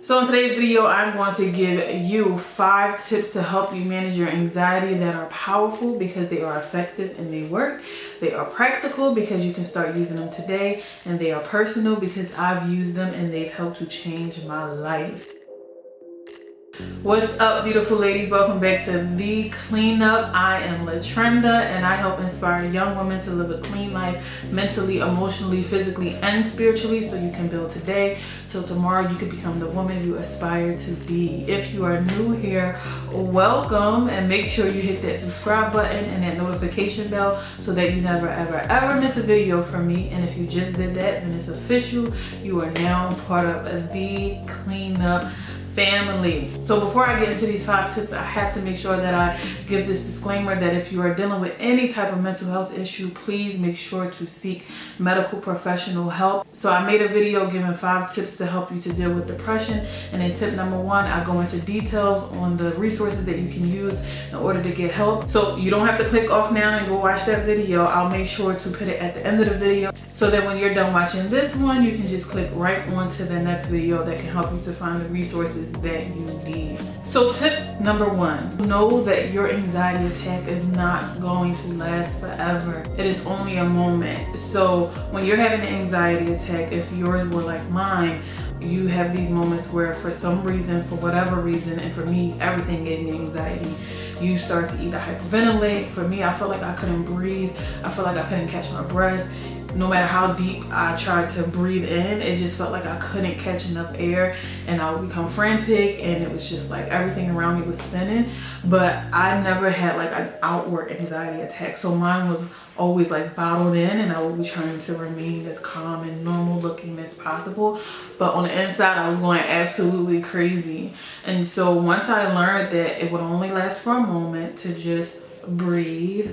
So in today's video, I'm going to give you 5 tips to help you manage your anxiety that are powerful because they are effective and they work. They are practical because you can start using them today, and they are personal because I've used them and they've helped to change my life. What's up, beautiful ladies? Welcome back to The Cleanup. I am LaTrenda and I help inspire young women to live a clean life mentally, emotionally, physically, and spiritually so you can build today so tomorrow you can become the woman you aspire to be. If you are new here, welcome, and make sure you hit that subscribe button and that notification bell so that you never ever miss a video from me. And if you just did that, then it's official. You are now part of The Cleanup family. So before I get into these 5 tips, I have to make sure that I give this disclaimer that if you are dealing with any type of mental health issue, please make sure to seek medical professional help. So I made a video giving 5 tips to help you to deal with depression, and in tip number 1, I go into details on the resources that you can use in order to get help. So you don't have to click off now and go watch that video. I'll make sure to put it at the end of the video so that when you're done watching this one, you can just click right on to the next video that can help you to find the resources that you need. So tip number 1, know that your anxiety attack is not going to last forever. It is only a moment. So when you're having an anxiety attack, if yours were like mine, you have these moments where for some reason, for whatever reason, and for me, everything gave me anxiety. You start to either hyperventilate. For me, I felt like I couldn't breathe. I felt like I couldn't catch my breath. No matter how deep I tried to breathe in, it just felt like I couldn't catch enough air, and I would become frantic, and it was just like everything around me was spinning. But I never had like an outward anxiety attack, so mine was always like bottled in, and I would be trying to remain as calm and normal looking as possible, but on the inside I was going absolutely crazy. And so once I learned that it would only last for a moment, to just breathe,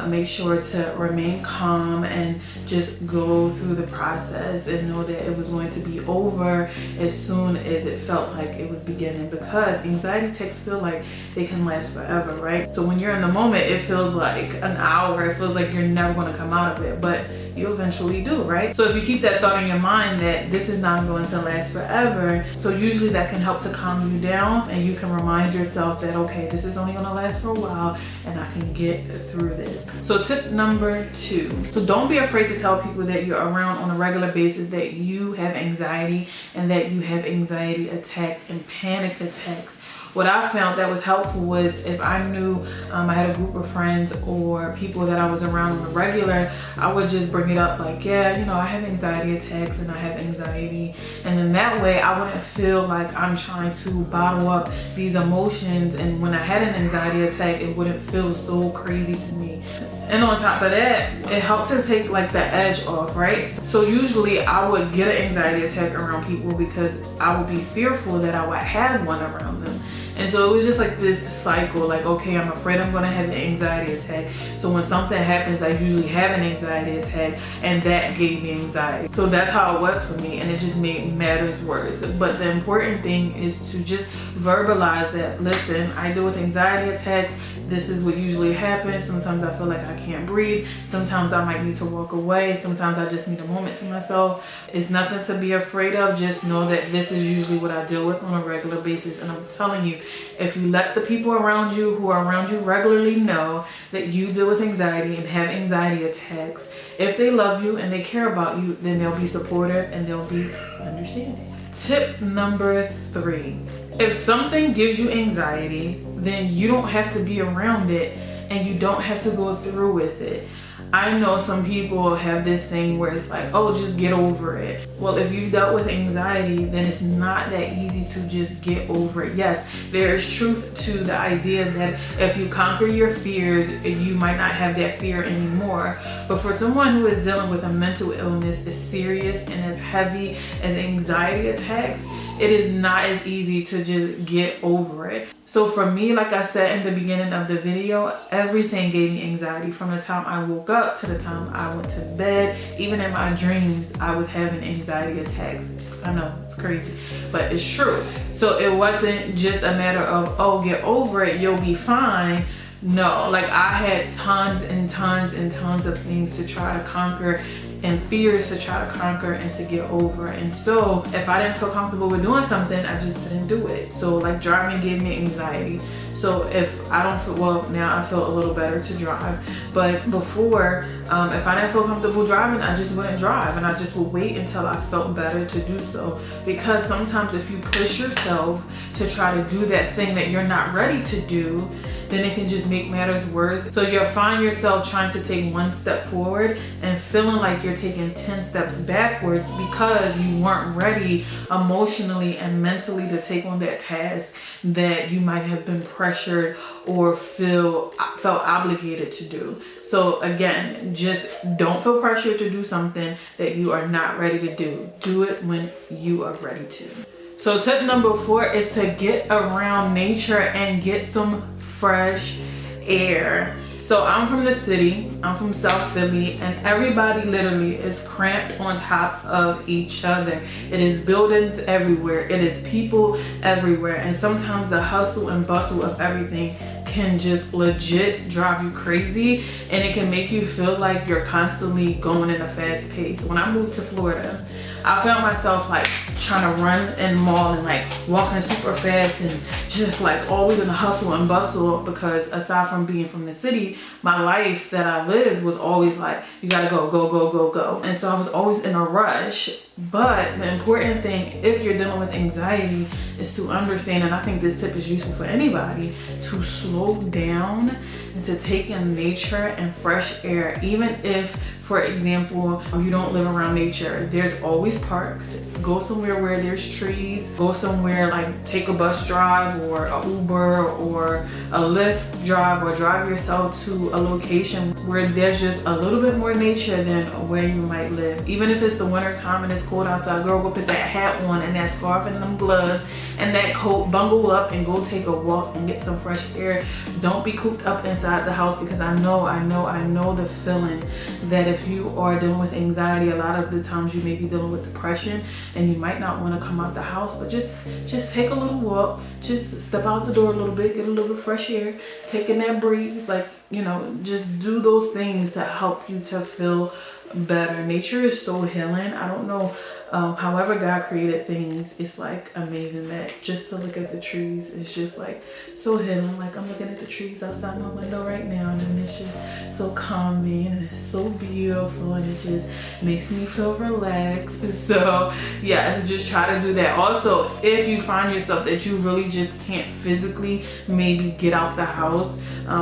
make sure to remain calm and just go through the process and know that it was going to be over as soon as it felt like it was beginning, because anxiety attacks feel like they can last forever, right? So when you're in the moment, it feels like an hour, it feels like you're never going to come out of it, but you eventually do, right? So if you keep that thought in your mind that this is not going to last forever, so usually that can help to calm you down, and you can remind yourself that, okay, this is only going to last for a while and I can get through this. So tip number 2, so don't be afraid to tell people that you're around on a regular basis that you have anxiety and that you have anxiety attacks and panic attacks. What I found that was helpful was if I knew I had a group of friends or people that I was around on a regular, I would just bring it up like, yeah, you know, I have anxiety attacks and I have anxiety. And then that way I wouldn't feel like I'm trying to bottle up these emotions. And when I had an anxiety attack, it wouldn't feel so crazy to me. And on top of that, it helped to take like the edge off, right? So usually I would get an anxiety attack around people because I would be fearful that I would have one around them. And so it was just like this cycle, like, okay, I'm afraid I'm gonna have an anxiety attack. So when something happens, I usually have an anxiety attack, and that gave me anxiety. So that's how it was for me, and it just made matters worse. But the important thing is to just verbalize that, listen, I deal with anxiety attacks. This is what usually happens. Sometimes I feel like I can't breathe. Sometimes I might need to walk away. Sometimes I just need a moment to myself. It's nothing to be afraid of. Just know that this is usually what I deal with on a regular basis. And I'm telling you, if you let the people around you who are around you regularly know that you deal with anxiety and have anxiety attacks, if they love you and they care about you, then they'll be supportive and they'll be understanding. Tip number 3, if something gives you anxiety, then you don't have to be around it and you don't have to go through with it. I know some people have this thing where it's like, oh, just get over it. Well, if you've dealt with anxiety, then it's not that easy to just get over it. Yes, there is truth to the idea that if you conquer your fears, you might not have that fear anymore. But for someone who is dealing with a mental illness as serious and as heavy as anxiety attacks, it is not as easy to just get over it. So for me, like I said in the beginning of the video, everything gave me anxiety from the time I woke up to the time I went to bed. Even in my dreams, I was having anxiety attacks. I know, it's crazy, but it's true. So it wasn't just a matter of, oh, get over it, you'll be fine. No, like I had tons and tons and tons of things to try to conquer and fears to try to conquer and to get over. And so if I didn't feel comfortable with doing something, I just didn't do it. So like driving gave me anxiety. So if I don't feel, well, now I feel a little better to drive. But before, if I didn't feel comfortable driving, I just wouldn't drive, and I just would wait until I felt better to do so. Because sometimes if you push yourself to try to do that thing that you're not ready to do, then it can just make matters worse. So you'll find yourself trying to take one step forward and feeling like you're taking 10 steps backwards because you weren't ready emotionally and mentally to take on that task that you might have been pressured or felt obligated to do. So again, just don't feel pressured to do something that you are not ready to do. Do it when you are ready to. So tip number 4 is to get around nature and get some fresh air. So I'm from the city, I'm from South Philly, and everybody literally is cramped on top of each other. It is buildings everywhere, it is people everywhere, and sometimes the hustle and bustle of everything can just legit drive you crazy, and it can make you feel like you're constantly going in a fast pace. When I moved to Florida, I found myself like trying to run in the mall and like walking super fast and just like always in the hustle and bustle, because aside from being from the city, my life that I lived was always like, you gotta go, go, go, go, go. And so I was always in a rush. But the important thing, if you're dealing with anxiety, is to understand, and I think this tip is useful for anybody, to slow down and to take in nature and fresh air. Even if, for example, you don't live around nature, there's always parks. Go somewhere where there's trees. Go somewhere like take a bus drive or a Uber or a Lyft drive, or drive yourself to a location where there's just a little bit more nature than where you might live. Even if it's the winter time and it's cold outside, girl, go put that hat on and that scarf and them gloves and that coat, bundle up and go take a walk and get some fresh air. Don't be cooped up inside the house, because I know the feeling that if you are dealing with anxiety, a lot of the times you may be dealing with depression and you might not want to come out the house, but just take a little walk, just step out the door a little bit, get a little bit fresh air, take in that breeze, like, you know, just do those things to help you to feel better. Nature is so healing. I don't know, however God created things, it's like amazing that just to look at the trees is just like so healing. Like I'm looking at the trees outside my window right now, and it's just so calming and it's so beautiful, and it just makes me feel relaxed. So yes, just try to do that. Also, if you find yourself that you really just can't physically maybe get out the house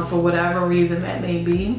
for whatever reason that may be,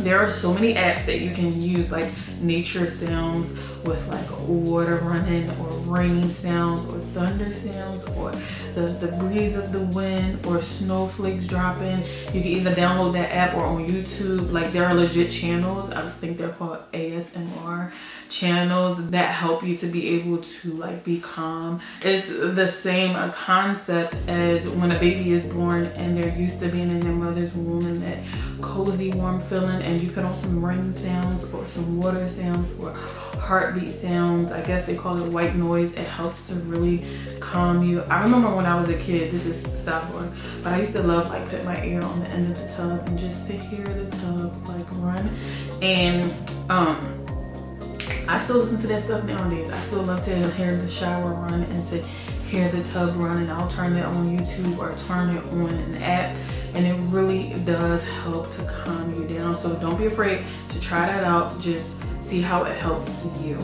there are so many apps that you can use, like nature sounds with like water running, or rain sounds, or thunder sounds, or the breeze of the wind, or snowflakes dropping. You can either download that app or on YouTube. Like there are legit channels, I think they're called ASMR channels, that help you to be able to like be calm. It's the same concept as when a baby is born and they're used to being in their mother's womb and that cozy warm feeling, and you put on some rain sounds or some water sounds or heartbeat sounds. I guess they call it white noise. It helps to really calm you. I remember when I was a kid, this is sidebar, but I used to love like put my ear on the end of the tub and just to hear the tub like run. And I still listen to that stuff nowadays. I still love to hear the shower run and to hear the tub run, and I'll turn it on YouTube or turn it on an app, and it really does help to calm you down. So don't be afraid to try that out. Just see how it helps you.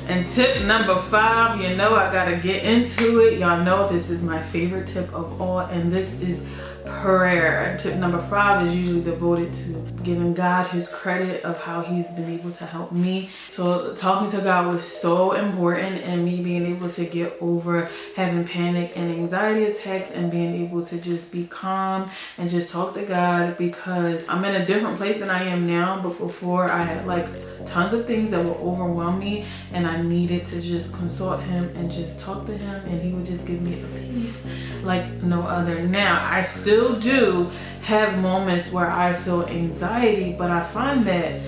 And tip number 5, you know I gotta get into it. Y'all know this is my favorite tip of all, and this is prayer. Tip number 5 is usually devoted to giving God his credit of how he's been able to help me. So talking to God was so important, and me being able to get over having panic and anxiety attacks and being able to just be calm and just talk to God, because I'm in a different place than I am now. But before, I had like tons of things that would overwhelm me, and I needed to just consult him and just talk to him, and he would just give me a peace like no other. Now I still do have moments where I feel anxiety, but I find that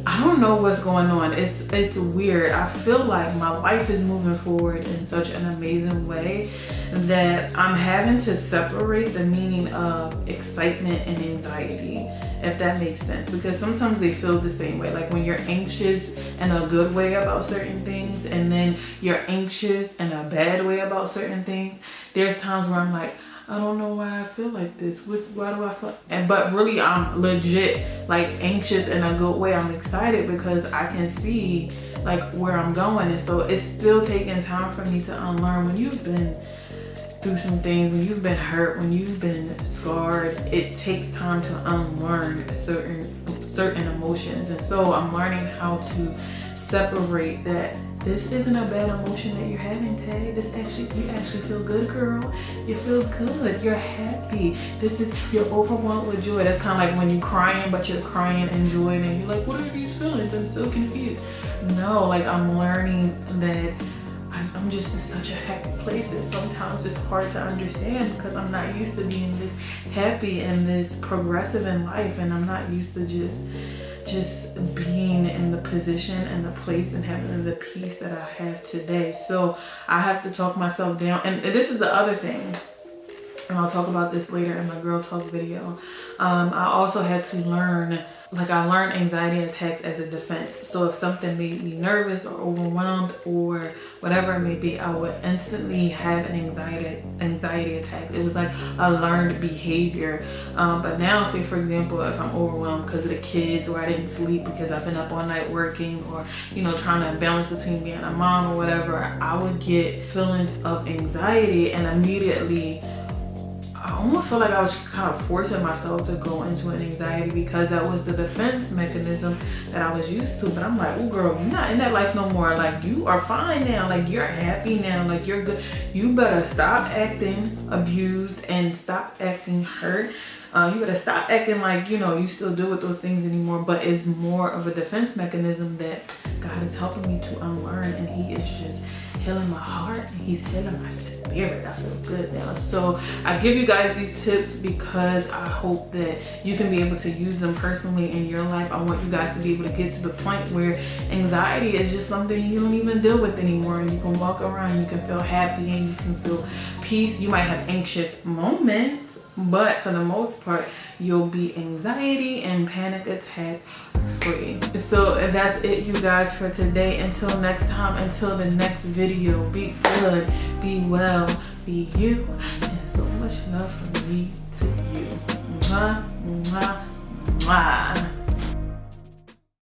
I don't know what's going on. It's weird. I feel like my life is moving forward in such an amazing way that I'm having to separate the meaning of excitement and anxiety, if that makes sense, because sometimes they feel the same way. Like when you're anxious in a good way about certain things, and then you're anxious in a bad way about certain things. There's times where I'm like, I don't know why I feel like this. Why do I feel? But really, I'm legit like anxious in a good way. I'm excited because I can see like where I'm going, and so it's still taking time for me to unlearn. When you've been through some things, when you've been hurt, when you've been scarred, it takes time to unlearn certain emotions, and so I'm learning how to separate that. This isn't a bad emotion that you're having, Tay. You actually feel good, girl. You feel good. You're happy. You're overwhelmed with joy. That's kind of like when you're crying, but you're crying in joy, and you're like, what are these feelings? I'm so confused. No, like I'm learning that I'm just in such a happy place that sometimes it's hard to understand because I'm not used to being this happy and this progressive in life, and I'm not used to just being in the position and the place and having the peace that I have today. So I have to talk myself down. And this is the other thing, and I'll talk about this later in my girl talk video. I also had to learn, I learned anxiety attacks as a defense. So if something made me nervous or overwhelmed or whatever it may be, I would instantly have an anxiety attack. It was like a learned behavior. But now, say for example, if I'm overwhelmed because of the kids, or I didn't sleep because I've been up all night working, or trying to balance between being a mom or whatever, I would get feelings of anxiety, and immediately I almost felt like I was kind of forcing myself to go into an anxiety because that was the defense mechanism that I was used to. But I'm like, oh girl, you're not in that life no more. Like, you are fine now. Like, you're happy now. Like, you're good. You better stop acting abused and stop acting hurt. You better stop acting like, you still deal with those things anymore. But it's more of a defense mechanism that God is helping me to unlearn, and He is just healing my heart, and He's healing my spirit. I feel good now. So I give you guys these tips because I hope that you can be able to use them personally in your life. I want you guys to be able to get to the point where anxiety is just something you don't even deal with anymore, and you can walk around, you can feel happy, and you can feel peace. You might have anxious moments, but for the most part, you'll be anxiety and panic attack free. So that's it, you guys, for today. Until next time, until the next video, be good, be well, be you, and so much love from me to you. Mwah, mwah, mwah.